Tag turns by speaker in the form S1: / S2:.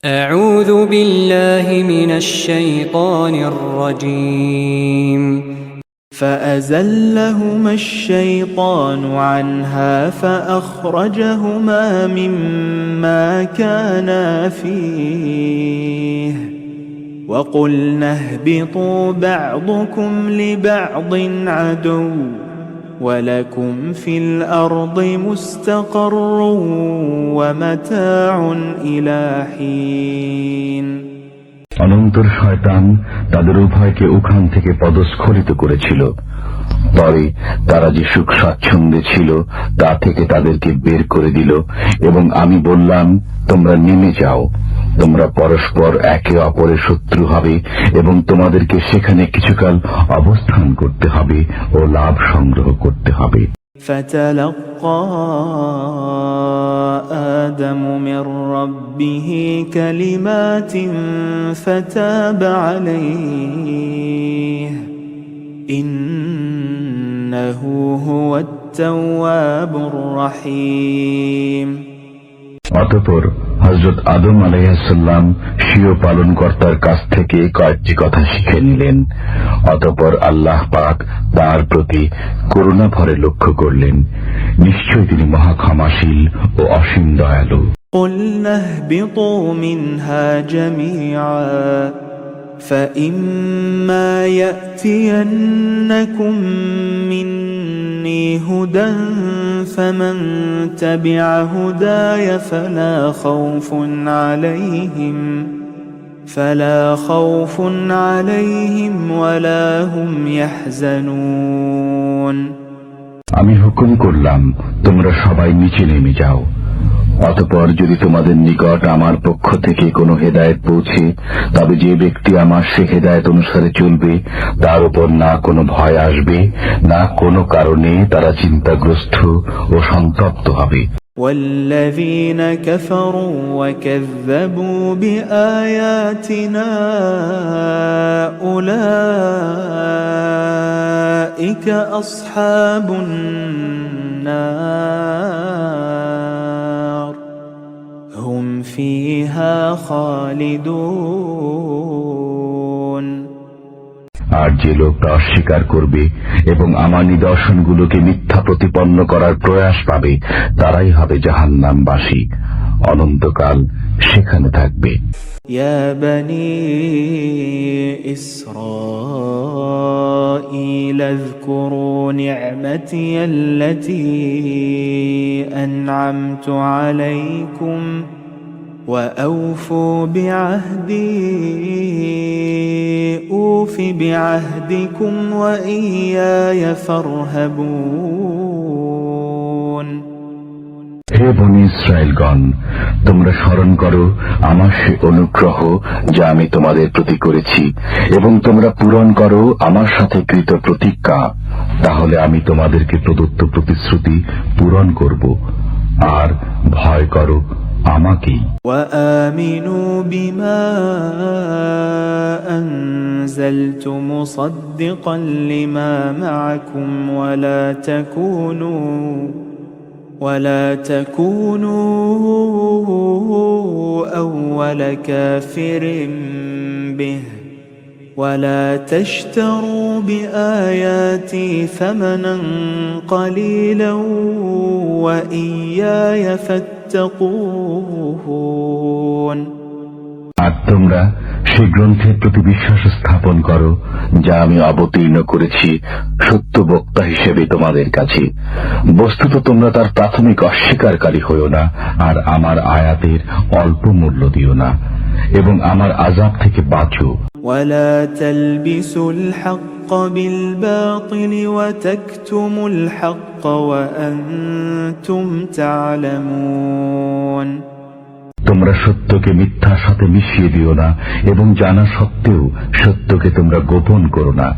S1: أعوذ بالله من الشيطان الرجيم
S2: فأزلهما الشيطان عنها فأخرجهما مما كانا فيه وقلنا اهبطوا بعضكم لبعض عدو ولكم في الأرض مستقر ومتاع إلى حين
S3: অনন্তর শয়তান তাদের উভয়কে ওখান থেকে পদস্খলিত করেছিল। পরে তারা যে সুখ স্বাচ্ছন্দ্যে ছিল তা থেকে তাদেরকে বের করে দিল এবং আমি বললাম, তোমরা নেমে যাও, তোমরা পরস্পর একে অপরের শত্রু হবে এবং তোমাদেরকে সেখানে কিছুকাল অবস্থান করতে হবে ও লাভ সংগ্রহ করতে হবে।
S2: فتلقى آدم من ربه كلمات فتاب عليه إنه هو التواب الرحيم
S3: অতঃপর হযরত আদম আলাইহিস সালাম স্বীয় পালনকর্তার কাছ থেকে কয়েকটি কথা শিখে নিলেন। অতঃপর আল্লাহ পাক তার প্রতি করুণা ভরে লক্ষ্য করলেন। নিশ্চয় তিনি মহা ক্ষমাশীল ও অসীম দয়ালু।
S2: قُلْنَا اهْبِطُوا مِنْهَا جَمِيعًا فَإِمَّا يَأْتِيَنَّكُم مِّنِّي هُدًى فَمَن تَبِعَ هُدَايَ فَلَا خَوْفٌ عَلَيْهِمْ وَلَا هُمْ يَحْزَنُونَ
S3: আমি হুকুম করলাম, তোমরা সবাই নিচে নেমে যাও। অতঃপর যদি তোমাদের নিকট আমার পক্ষ থেকে কোনো হেদায়েত পৌঁছে, তবে যে ব্যক্তি আমার সে হেদায়েত অনুসারে চলবে তার উপর না কোনো ভয় আসবে, না কোনো কারণে তারা চিন্তাগ্রস্ত ও সন্তপ্ত হবে।
S2: والذين كفروا وكذبوا بآياتنا أولئك أصحاب النار هم فيها خالدون
S3: আর যে লোকটা অস্বীকার করবে এবং আমার নিদর্শনগুলোকে মিথ্যা প্রতিপন্ন করার প্রয়াস পাবে, তারাই হবে জাহান্নামবাসী, অনন্তকাল সেখানে থাকবে।
S2: يا بني إسرائيل اذكروا نعمتي التي أنعمت عليكم وأوفوا بعهدي أوف بعهدكم وإياي فارهبون
S3: হে বনী ইসরায়েলগণ, তোমরা স্মরণ করো আমার সে অনুগ্রহ যা আমি তোমাদের প্রতি করেছি এবং তোমরা পূরণ করো আমার সাথে কৃত প্রতিজ্ঞা, তাহলে আমি তোমাদেরকে প্রদত্ত প্রতিশ্রুতি পূরণ করব। আর ভয় করো আমাকেই।
S2: وآمنوا بما أنزلت مصدقا لما معكم ولا تكونوا أول كافر به ولا تشتروا بآياتي ثمنا قليلا وإياي فاتقون
S3: আর তোমরা সেই গ্রন্থের প্রতি বিশ্বাস স্থাপন করো যা আমি অবতীর্ণ করেছি সত্য বক্তা হিসেবে তোমাদের কাছে। বস্তুত তোমরা তার প্রাথমিক অস্বীকারী হইও না, আর আমার আয়াতের অল্প মূল্য দিও না, এবং আমার আযাব থেকে বাঁচো।
S2: ولا تلبسوا الحق بالباطل وتكتموا الحق وأنتم تعلمون
S3: তোমরা সত্যকে মিথ্যার সাথে মিশিয়ে দিও না এবং জানা সত্ত্বেও সত্যকে তোমরা গোপন করো না।